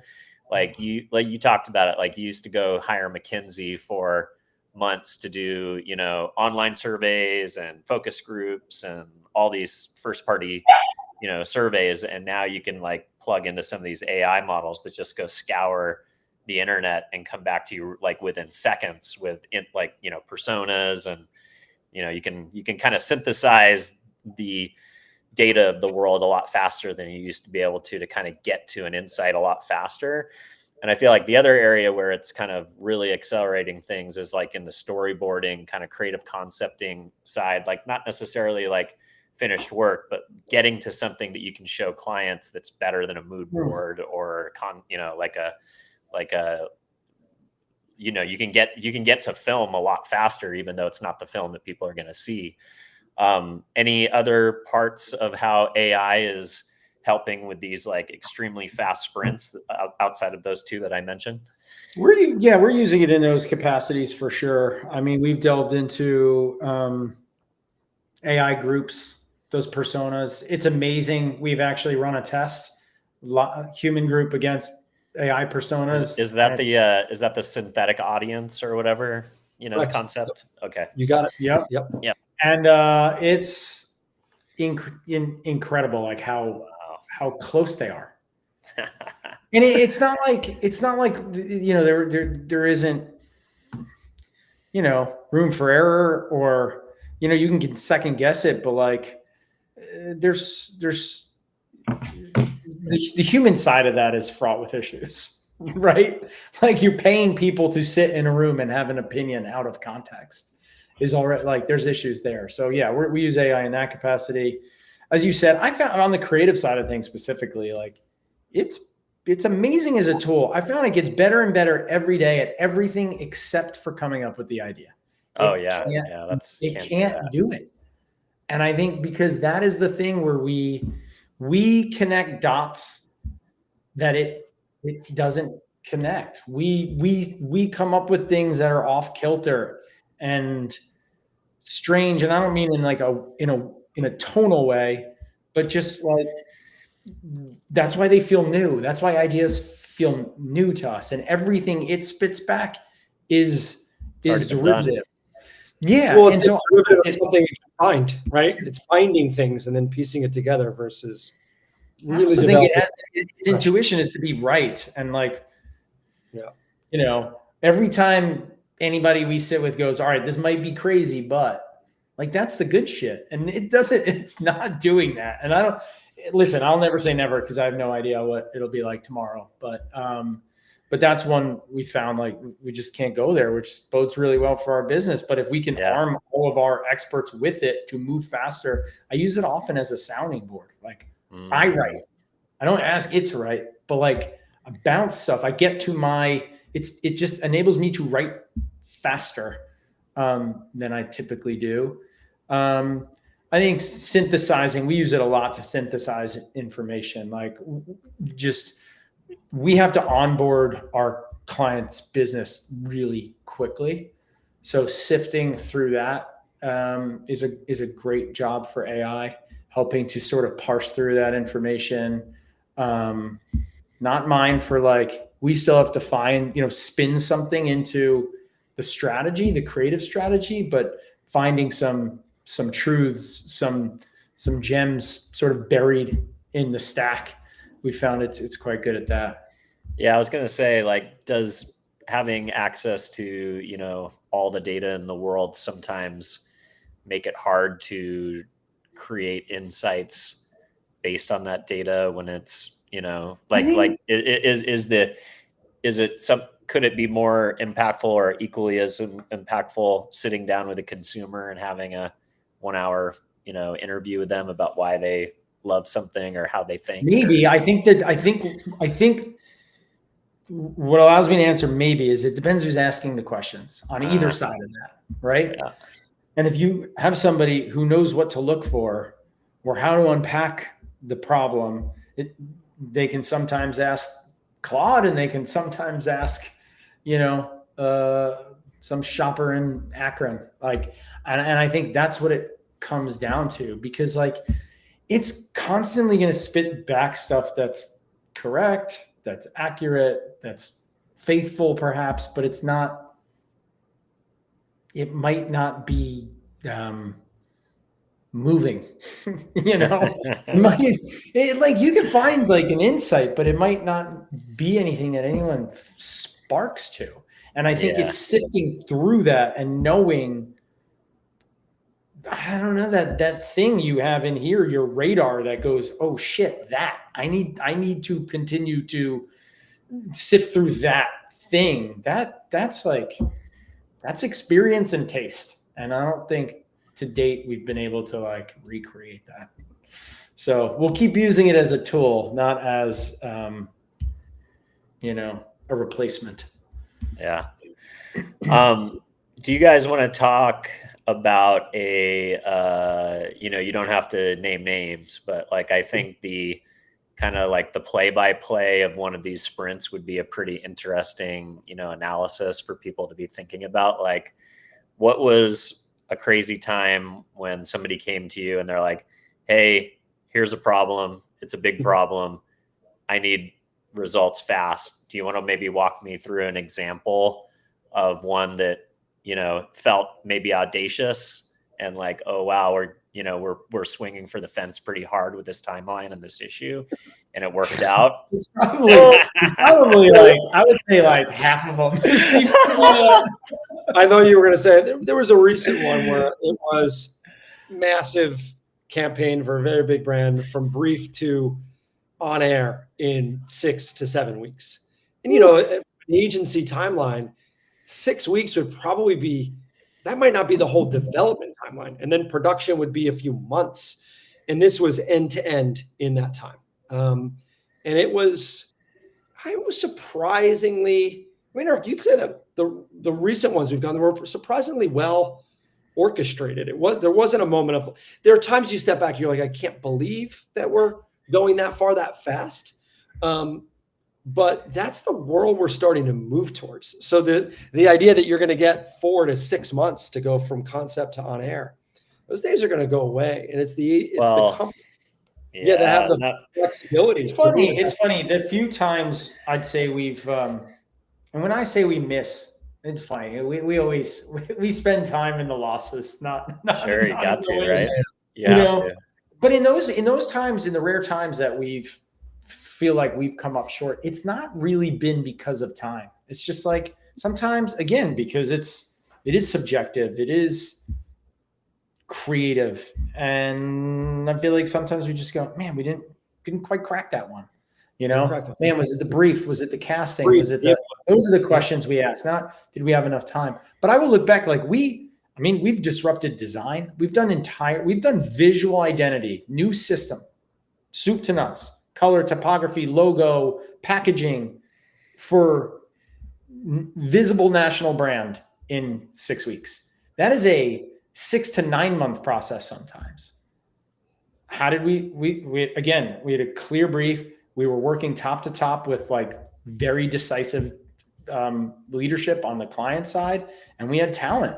Like you talked about it, like you used to go hire McKinsey for months to do, online surveys and focus groups and all these first party, surveys. And now you can plug into some of these AI models that just go scour the internet and come back to you within seconds with personas. And, you can kind of synthesize the data of the world a lot faster than you used to be able to kind of get to an insight a lot faster. And I feel like the other area where it's kind of really accelerating things is in the storyboarding, kind of creative concepting side, not necessarily finished work, but getting to something that you can show clients that's better than a mood board or you can get to film a lot faster, even though it's not the film that people are going to see. Any other parts of how AI is helping with these extremely fast sprints outside of those two that I mentioned? We're using it in those capacities for sure. I mean, we've delved into AI groups, those personas. It's amazing. We've actually run a test, human group against AI personas. Is that the synthetic audience or whatever, Right. concept? Okay. You got it. Yep. And it's incredible, how close they are. And it's not like there isn't room for error, or you can second guess it, but there's the human side of that is fraught with issues, right? You're paying people to sit in a room and have an opinion out of context is already there's issues there. So yeah, we use AI in that capacity. As you said, I found on the creative side of things specifically, it's amazing as a tool. I found it gets better and better every day at everything except for coming up with the idea. It can't do it. And I think because that is the thing where we connect dots that it doesn't connect. We come up with things that are off kilter and strange, and I don't mean in a tonal way, but just that's why they feel new. That's why ideas feel new to us, and everything it spits back is derivative. Yeah, well, and so it's something you can find, right? It's finding things and then piecing it together versus really. I think its intuition is to be right, and every time anybody we sit with goes, all right, this might be crazy, but that's the good shit, and it's not doing that. And I'll never say never, because I have no idea what it'll be like tomorrow, but that's one we found we just can't go there, which bodes really well for our business. But if we can arm all of our experts with it to move faster, I use it often as a sounding board. I write, I don't ask it to write, but I bounce stuff. I get to it just enables me to write faster than I typically do. I think synthesizing, we use it a lot to synthesize information. We have to onboard our client's business really quickly. So sifting through that is a great job for AI, helping to sort of parse through that information. Not mine for like, we still have to find, spin something into the strategy, the creative strategy, but finding some truths, some gems sort of buried in the stack. We found it's quite good at that. Yeah, I was going to say, like, does having access to, all the data in the world sometimes make it hard to create insights based on that data when it's, could it be more impactful or equally as impactful sitting down with a consumer and having a 1 hour, interview with them about why they love something or how they think? Maybe. I think what allows me to answer maybe is it depends who's asking the questions on either side of that, right? Yeah. And if you have somebody who knows what to look for or how to unpack the problem, they can sometimes ask Claude, and they can sometimes ask, some shopper in Akron. And I think that's what it comes down to, because it's constantly going to spit back stuff that's correct, that's accurate, that's faithful perhaps, but it might not be moving. You can find an insight, but it might not be anything that anyone sparks to. And I think it's sifting through that and knowing, I don't know, that thing you have in here, your radar that goes, oh shit, that I need to continue to sift through that thing. That's experience and taste. And I don't think to date we've been able to recreate that. So we'll keep using it as a tool, not as a replacement. Yeah. Do you guys want to talk about you don't have to name names, but I think the kind of the play-by-play of one of these sprints would be a pretty interesting, analysis for people to be thinking about. What was a crazy time when somebody came to you and they're like, hey, here's a problem. It's a big problem. I need results fast. Do you want to maybe walk me through an example of one that, felt maybe audacious and oh, wow, we're swinging for the fence pretty hard with this timeline and this issue, and it worked out? It's probably I would say half of them. I know you were going to say there was a recent one where it was massive campaign for a very big brand from brief to on air in 6 to 7 weeks. And, an agency timeline, 6 weeks would probably be, that might not be the whole development timeline. And then production would be a few months. And this was end to end in that time. And I was surprisingly, Eric, you'd say that the recent ones we've done were surprisingly well orchestrated. There wasn't a moment of, there are times you step back, you're like, I can't believe that we're going that far, that fast. But that's the world we're starting to move towards. So the idea that you're going to get 4 to 6 months to go from concept to on air, those days are going to go away. And it's the company that have the flexibility. It's funny. The few times I'd say we've, and when I say we miss, it's funny. We spend time in the losses, not sure, you got to, right? Yeah. But in those times, in the rare times that feel like we've come up short, it's not really been because of time. It's just sometimes, again, because it is subjective, it is creative, and I feel like sometimes we just go, man, we didn't quite crack that one. Man, was it the brief? Was it the casting? Was it those are the questions we ask, not did we have enough time? But I will look back, we've disrupted design. We've done visual identity, new system, soup to nuts, color, typography, logo, packaging for visible national brand in 6 weeks. That is a 6 to 9 month process sometimes. How did we had a clear brief. We were working top to top with very decisive leadership on the client side, and we had talent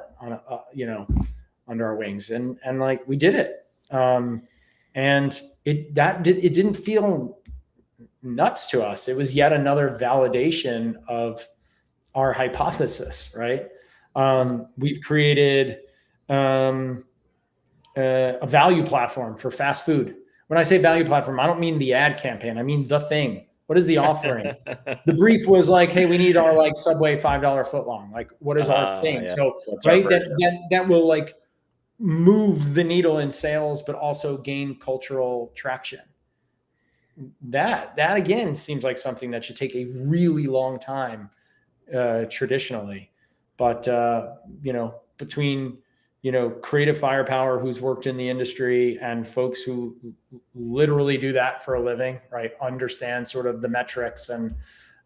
under our wings, and like we did it. And it didn't feel nuts to us. It was yet another validation of our hypothesis, right? We've created a value platform for fast food. When I say value platform, I don't mean the ad campaign. I mean the thing. What is the offering? The brief was like, hey, we need our like Subway $5 footlong. Like, what is our thing? Yeah. So, right, that will like move the needle in sales, but also gain cultural traction. That again seems like something that should take a really long time traditionally, but between creative firepower who's worked in the industry and folks who literally do that for a living, right? Understand sort of the metrics and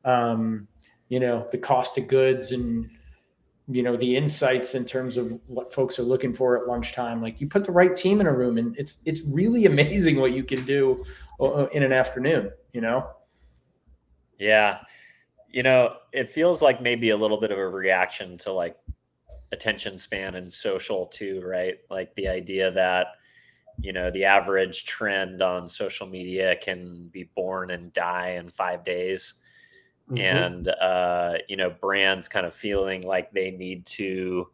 the cost of goods and the insights in terms of what folks are looking for at lunchtime. Like, you put the right team in a room and it's really amazing what you can do in an afternoon. Yeah. It feels like maybe a little bit of a reaction to like attention span and social too, right? Like the idea that, the average trend on social media can be born and die in 5 days. Mm-hmm. And, brands kind of feeling like they need to,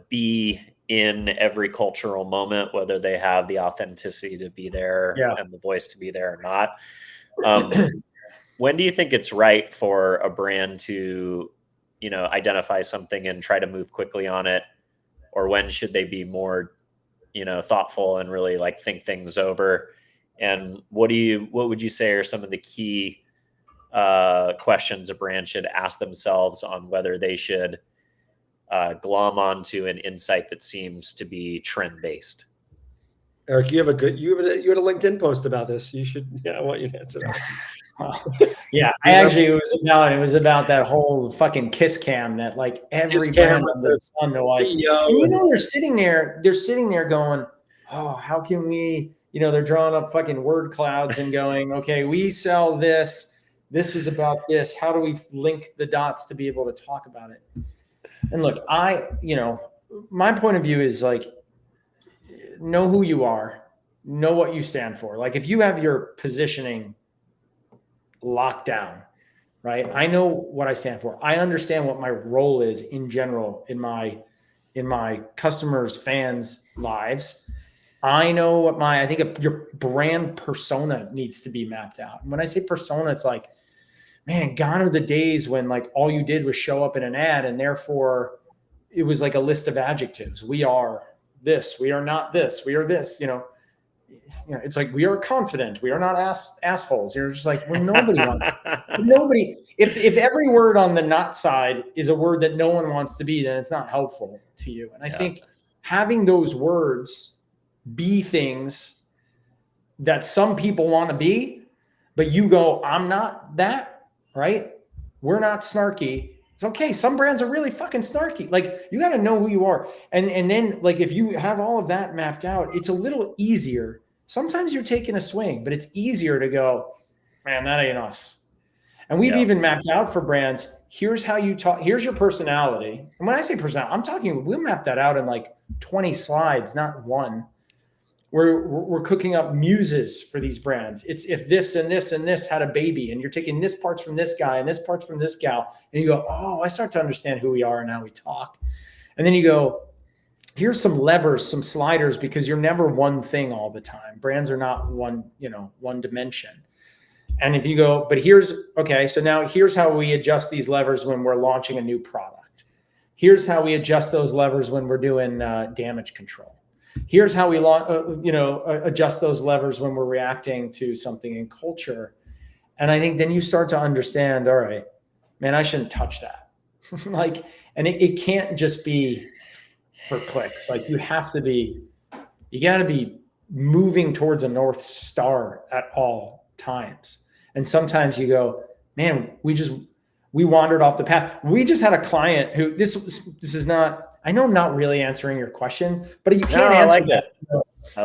be in every cultural moment, whether they have the authenticity to be there and the voice to be there or not. When do you think it's right for a brand to, identify something and try to move quickly on it? Or when should they be more, thoughtful and really like think things over? And what would you say are some of the key questions a brand should ask themselves on whether they should glom onto an insight that seems to be trend-based? Eric, you had a LinkedIn post about this. I want you to answer that. Yeah, it was about that whole fucking kiss cam that like every brand under the sun, they're like, and they're sitting there going, oh, how can we, they're drawing up fucking word clouds and going, okay, we sell this is about this. How do we link the dots to be able to talk about it? And look, my point of view is like, know who you are, know what you stand for. Like, if you have your positioning locked down, right? I know what I stand for. I understand what my role is in general in my customers, fans' lives. I know what I think your brand persona needs to be mapped out. And when I say persona, it's like, man, gone are the days when like all you did was show up in an ad and therefore it was like a list of adjectives. We are this, we are not this, we are this, it's like, we are confident, we are not assholes. You're just like, well, nobody, if every word on the not side is a word that no one wants to be, then it's not helpful to you. And I think having those words be things that some people want to be, but you go, I'm not that, right? We're not snarky. It's okay. Some brands are really fucking snarky. Like, you got to know who you are. And then like, if you have all of that mapped out, it's a little easier. Sometimes you're taking a swing, but it's easier to go, man, that ain't us. And we've even mapped out for brands. Here's how you talk. Here's your personality. And when I say personality, I'm talking, we'll map that out in like 20 slides, not one. We're cooking up muses for these brands. It's if this and this and this had a baby, and you're taking this parts from this guy and this parts from this gal, and you go, oh, I start to understand who we are and how we talk. And then you go, here's some levers, some sliders, because you're never one thing all the time. Brands are not one dimension. And if you go, but so now here's how we adjust these levers when we're launching a new product. Here's how we adjust those levers when we're doing damage control. Here's how we adjust those levers when we're reacting to something in culture. And I think then you start to understand, all right, man, I shouldn't touch that. Like, and it can't just be for clicks. Like, you got to be moving towards a North Star at all times. And sometimes you go, man, we wandered off the path. We just had a client who this is not, I know I'm not really answering your question, but you can't answer that.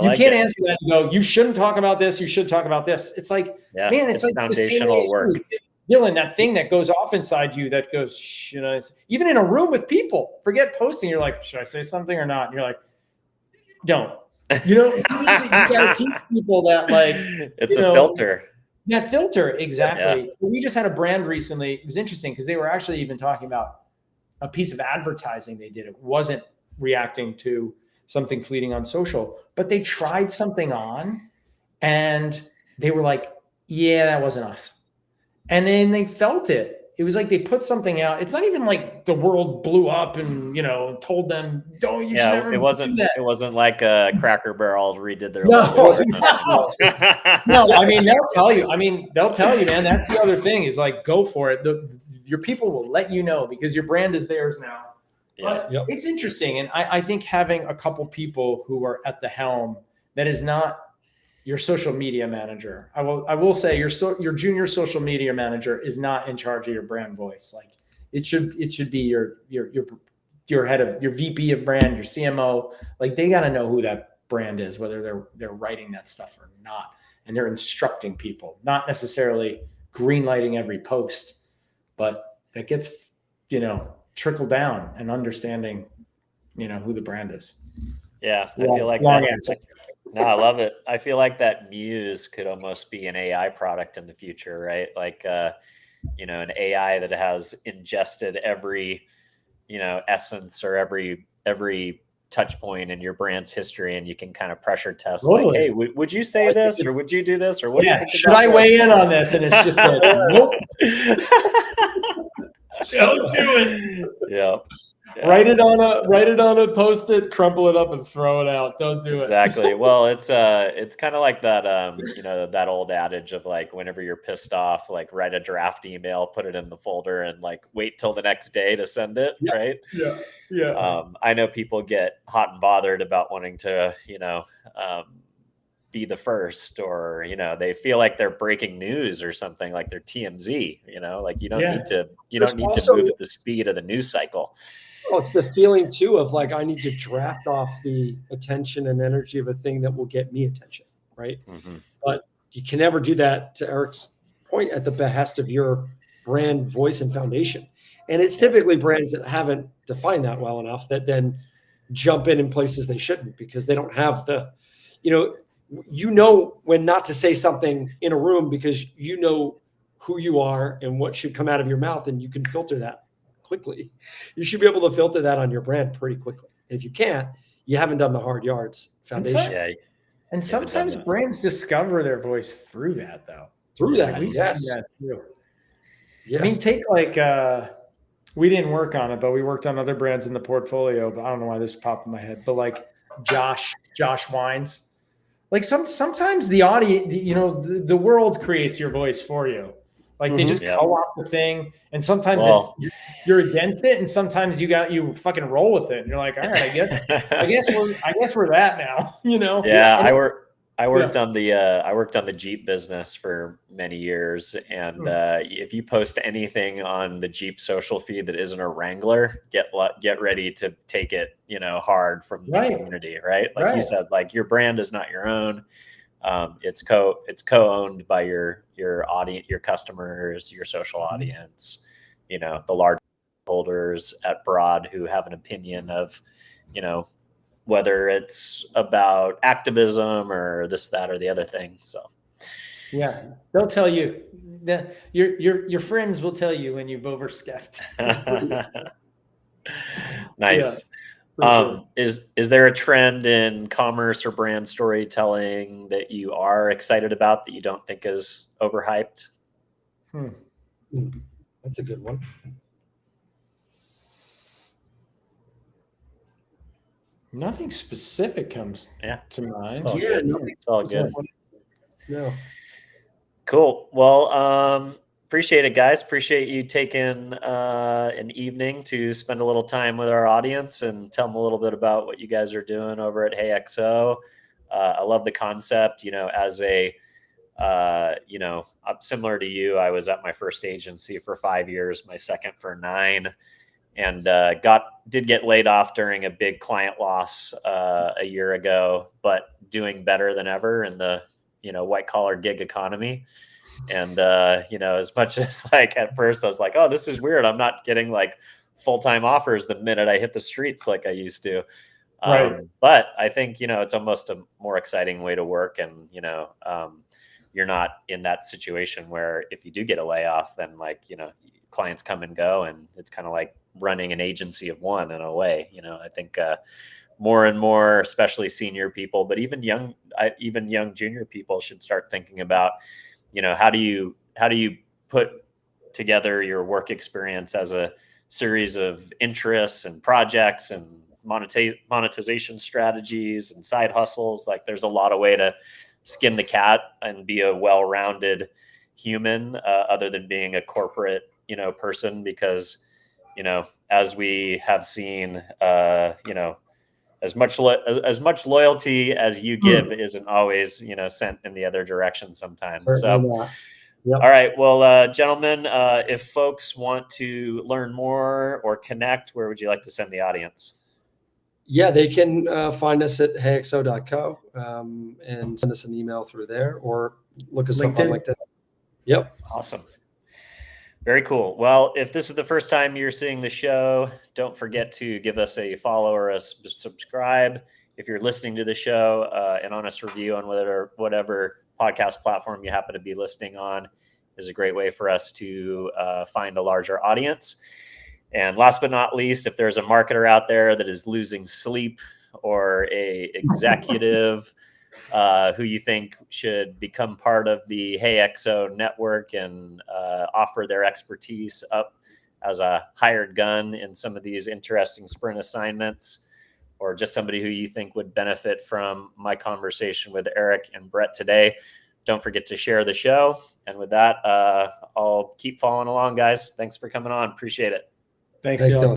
You can't answer that and go, you shouldn't talk about this. You should talk about this. It's like, man, it's like foundational work. Dylan, that thing that goes off inside you that goes, even in a room with people, forget posting. You're like, should I say something or not? And you're like, don't. You gotta teach people that, like, it's a filter. That filter, exactly. Yeah. We just had a brand recently. It was interesting because they were actually even talking about a piece of advertising they did. It wasn't reacting to something fleeting on social, but they tried something on and they were like, yeah, that wasn't us. And then they felt it. It was like they put something out. It's not even like the world blew up and, told them, don't, you should never it wasn't, do that. It wasn't like a Cracker Barrel redid their logo. No, I mean, they'll tell you, man, that's the other thing is like, go for it. Your people will let you know because your brand is theirs now. But it's interesting. And I think having a couple people who are at the helm that is not your social media manager. I will say your junior social media manager is not in charge of your brand voice. Like it should be your head of your VP of brand, your CMO. Like they got to know who that brand is, whether they're writing that stuff or not. And they're instructing people, not necessarily green lighting every post, but that gets, trickle down and understanding, who the brand is. Yeah. I feel like long answer. No, I love it. I feel like that Muse could almost be an AI product in the future, right? Like, an AI that has ingested every, essence or every touch point in your brand's history, and you can kind of pressure test like, hey, would you say this or would you do this or what do you think? Should I weigh in on this? And it's just like, nope. Don't do it. Yeah. Write it on a Post-it, crumple it up, and throw it out. Don't do it. Exactly. Well, it's kind of like that that old adage of like whenever you're pissed off, like write a draft email, put it in the folder, and like wait till the next day to send it. Yeah. Right. Yeah. I know people get hot and bothered about wanting to be the first, or they feel like they're breaking news or something, like they're TMZ. Like you don't need to move at the speed of the news cycle. Oh, it's the feeling too of like, I need to draft off the attention and energy of a thing that will get me attention. Right. Mm-hmm. But you can never do that, to Eric's point, at the behest of your brand voice and foundation. And it's typically brands that haven't defined that well enough that then jump in places they shouldn't, because they don't have the, when not to say something in a room, because you know who you are and what should come out of your mouth, and you can filter that quickly. You should be able to filter that on your brand pretty quickly. And if you can't, you haven't done the hard yards foundation. And sometimes brands discover their voice through that, though. Through that, we've yes. seen that too. Yeah. I mean, take like we didn't work on it, but we worked on other brands in the portfolio. But I don't know why this popped in my head. But like Josh Wines, like sometimes the audience, the world creates your voice for you. Like they just co-opt the thing, and sometimes you're against it, and sometimes you fucking roll with it, and you're like, all right, I guess we're that now, Yeah, I worked on the Jeep business for many years, and if you post anything on the Jeep social feed that isn't a Wrangler, get ready to take it, hard from the community, right? Like you said, like your brand is not your own. It's co-owned by your audience, your customers, your social audience, the large holders at Broad who have an opinion of, whether it's about activism or this, that, or the other thing. So, yeah, they'll tell you that your friends will tell you when you've overstepped. Nice. Is there a trend in commerce or brand storytelling that you are excited about that you don't think is overhyped? That's a good one. Nothing specific comes to mind. It's all good. Yeah. Cool. Well, appreciate it, guys. Appreciate you taking an evening to spend a little time with our audience and tell them a little bit about what you guys are doing over at Hey X&O. I love the concept. As I'm similar to you. I was at my first agency for 5 years, my second for 9, and did get laid off during a big client loss a year ago, but doing better than ever in the white collar gig economy. And, as much as like at first I was like, oh, this is weird. I'm not getting like full-time offers the minute I hit the streets like I used to. Right. But I think, it's almost a more exciting way to work. And, you're not in that situation where if you do get a layoff, then like, clients come and go, and it's kind of like running an agency of one in a way. I think more and more, especially senior people, but even young junior people should start thinking about, how do you put together your work experience as a series of interests and projects and monetization strategies and side hustles. Like there's a lot of way to skin the cat and be a well-rounded human, other than being a corporate, person, because, as we have seen, as much loyalty as you give isn't always, sent in the other direction sometimes. Certainly So, not. Yep. all right. Well, gentlemen, if folks want to learn more or connect, where would you like to send the audience? Yeah, they can find us at X&O Co and send us an email through there, or look us up on LinkedIn. Yep. Awesome. Very cool. Well, if this is the first time you're seeing the show, don't forget to give us a follow or a subscribe. If you're listening to the show, an honest review on whatever podcast platform you happen to be listening on is a great way for us to find a larger audience. And last but not least, if there's a marketer out there that is losing sleep, or a executive who you think should become part of the Hey X&O network and offer their expertise up as a hired gun in some of these interesting sprint assignments, or just somebody who you think would benefit from my conversation with Eric and Brett today, don't forget to share the show. And with that, I'll keep following along, guys. Thanks for coming on. Appreciate it. Thanks, Dylan.